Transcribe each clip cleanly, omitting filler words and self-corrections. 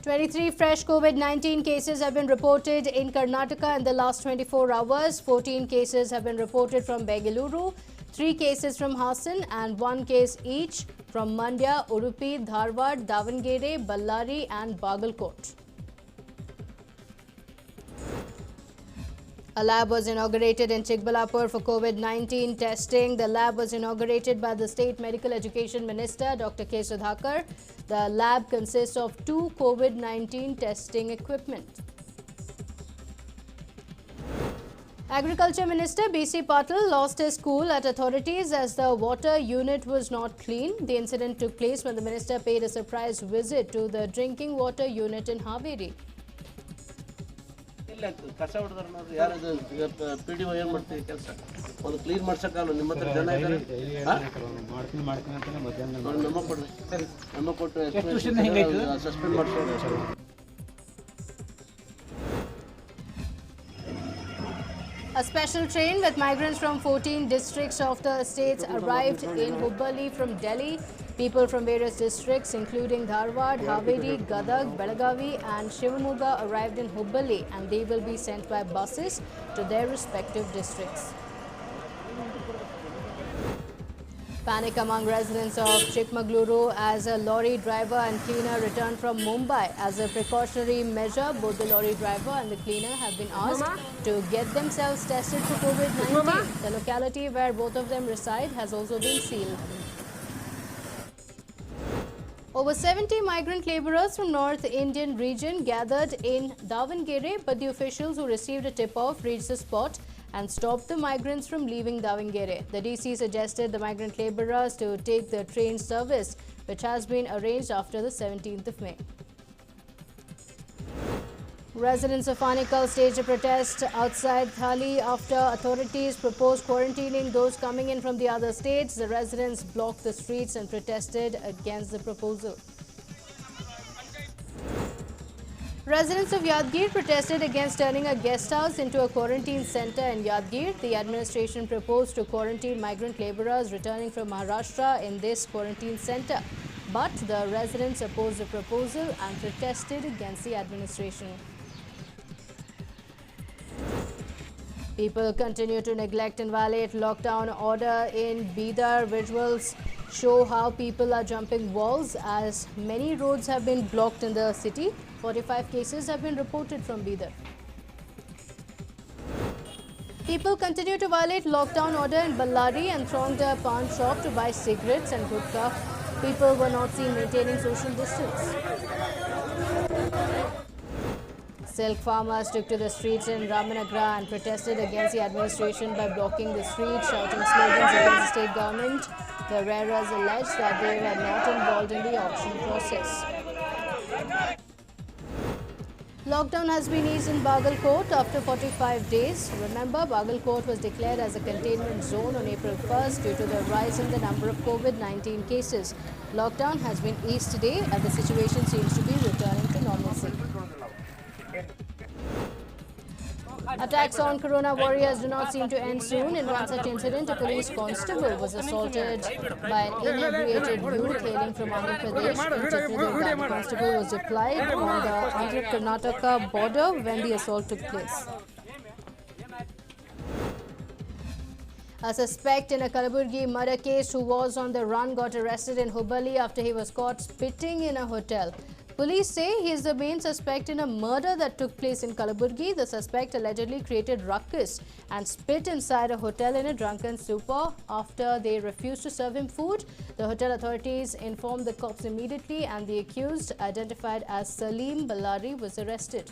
23 fresh COVID-19 cases have been reported in Karnataka in the last 24 hours. 14 cases have been reported from Bengaluru, 3 cases from Hassan and 1 case each from Mandya, Udupi, Dharwad, Davangere, Ballari and Bagalkot. A lab was inaugurated in Chikbalapur for COVID-19 testing. The lab was inaugurated by the State Medical Education Minister, Dr. K. Sudhakar. The lab consists of 2 COVID-19 testing equipment. Agriculture Minister B.C. Patil lost his cool at authorities as the water unit was not clean. The incident took place when the minister paid a surprise visit to the drinking water unit in Haveri. ಕಸ ಹೊಡೆದಾರ ನೋಡ್ರಿ ಯಾರು PDO ಏನು ಮಾಡ್ತೀವಿ ಕೆಲಸ ಒಂದು clean ಮಾಡ್ಸಕ್ಕಾಗಲ್ಲ ನಿಮ್ಮ ಹತ್ರ ಜನ ಇದ್ದಾರೆ ಮಾಡ್ತೀನಿ ಅಂತಾನೆ ಮಧ್ಯಾಹ್ನ ನಮ್ಮ ಕೊಡ್ರಿ ನಮ್ಮ ಕೊಟ್ಟು ಸಸ್ಪೆಂಡ್ ಮಾಡ್ಸೋದು. A special train with migrants from 14 districts of the states arrived in Hubballi from Delhi. People from various districts including Dharwad, Haveri, Gadag, Belagavi and Shivamogga arrived in Hubballi and they will be sent by buses to their respective districts. Panic among residents of Chikmagaluru as a lorry driver and cleaner returned from Mumbai. As a precautionary measure, both the lorry driver and the cleaner have been asked to get themselves tested for COVID-19. The locality where both of them reside has also been sealed. Over 70 migrant labourers from North Indian region gathered in Davangere, but the officials who received a tip-off reached the spot and stopped the migrants from leaving Davangere. The DC suggested the migrant labourers to take the train service, which has been arranged after the 17th of May. Residents of Anikal staged a protest outside Thali after authorities proposed quarantining those coming in from the other states. The residents blocked the streets and protested against the proposal. Residents of Yadgir protested against turning a guest house into a quarantine centre in Yadgir. The administration proposed to quarantine migrant labourers returning from Maharashtra in this quarantine centre. But the residents opposed the proposal and protested against the administration. People continue to neglect and violate lockdown order in Bidar. Visuals show how people are jumping walls as many roads have been blocked in the city. 45 cases have been reported from Bidar. People continue to violate lockdown order in Ballari and thronged a pawn shop to buy cigarettes and gudka. People were not seen maintaining social distance. Silk farmers took to the streets in Ramanagra and protested against the administration by blocking the streets, shouting slogans against the state government. The wearers alleged that they were not involved in the auction process. Lockdown has been eased in Bagalkot after 45 days. Remember, Bagalkot was declared as a containment zone on April 1st due to the rise in the number of COVID-19 cases. Lockdown has been eased today and the situation seems to be returning to normalcy. Attacks on Corona warriors do not seem to end soon. In one such incident, a police constable was assaulted by an inebriated youth hailing from Andhra Pradesh. In Chitradurga, the constable was deployed on the Andhra-Karnataka border when the assault took place. A suspect in a Kalaburgi murder case who was on the run got arrested in Hubballi after he was caught spitting in a hotel. Police say he is the main suspect in a murder that took place in Kalaburgi. The suspect allegedly created ruckus and spit inside a hotel in a drunken stupor after they refused to serve him food. The hotel authorities informed the cops immediately and the accused, identified as Salim Ballari, was arrested.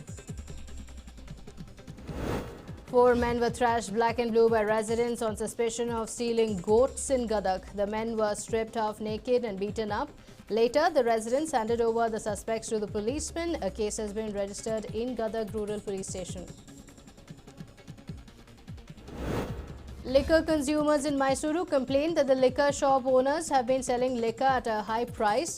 4 men were thrashed black and blue by residents on suspicion of stealing goats in Gadag. The men were stripped half naked and beaten up. Later, the residents handed over the suspects to the policemen. A case has been registered in Gadag Rural Police Station. Liquor consumers in Mysuru complained that the liquor shop owners have been selling liquor at a high price.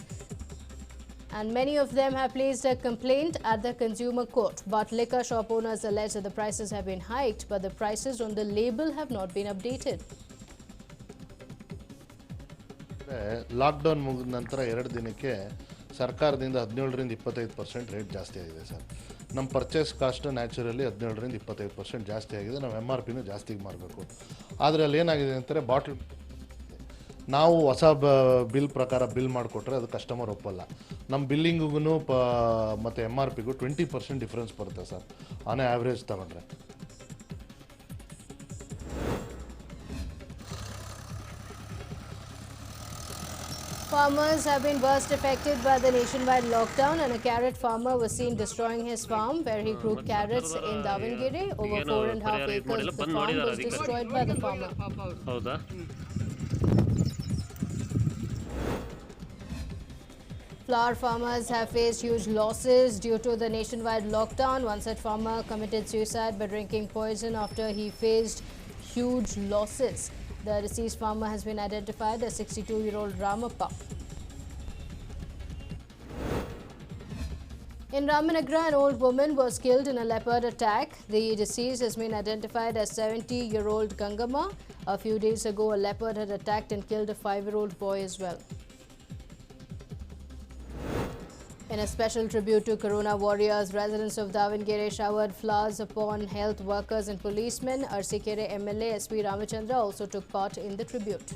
And many of them have placed a complaint at the consumer court. But liquor shop owners allege that the prices have been hiked, but the prices on the label have not been updated. Lockdown ಮುಗಿದ ನಂತರ 2 ದಿನಕ್ಕೆ ಸರ್ಕಾರದಿಂದ 17-25% rate ಜಾಸ್ತಿ ಆಗಿದೆ sir. ನಮ್ಮ purchase cost naturally 17-25% ಜಾಸ್ತಿ ಆಗಿದೆ. ನಾವು MRPನೂ ಜಾಸ್ತಿಗೆ ಮಾರಬೇಕು. ಆದರೆ ಅಲ್ಲಿ ಏನಾಗಿದೆ ಅಂತಾರೆ, ಬಾಟ್ಲ್ ನಾವು ಹೊಸ ಬಿಲ್ ಪ್ರಕಾರ ಬಿಲ್ ಮಾಡಿಕೊಟ್ರೆ ಅದು ಕಸ್ಟಮರ್ ಒಪ್ಪಲ್ಲ. ನಮ್ಮ ಬಿಲ್ಲಿಂಗಿಗೂ ಮತ್ತು MRPಗೂ 20% ಡಿಫ್ರೆನ್ಸ್ ಬರುತ್ತೆ ಸರ್, ಆನ್ ಆ್ಯಾವ್ರೇಜ್ ತಗೊಂಡ್ರೆ. Farmers have been worst affected by the nationwide lockdown, and a carrot farmer was seen destroying his farm where he grew carrots in Davangere. Over 4.5 acres of the farm was destroyed by the farmer. Flower farmers have faced huge losses due to the nationwide lockdown. One such farmer committed suicide by drinking poison after he faced huge losses. The deceased farmer has been identified as 62-year-old Ramappa. In Ramanagara, an old woman was killed in a leopard attack. The deceased has been identified as 70-year-old Gangama. A few days ago, a leopard had attacked and killed a 5-year-old boy as well. In a special tribute to Corona warriors, residents of Davangere showered flowers upon health workers and policemen. Arsikere MLA SP Ramachandra also took part in the tribute.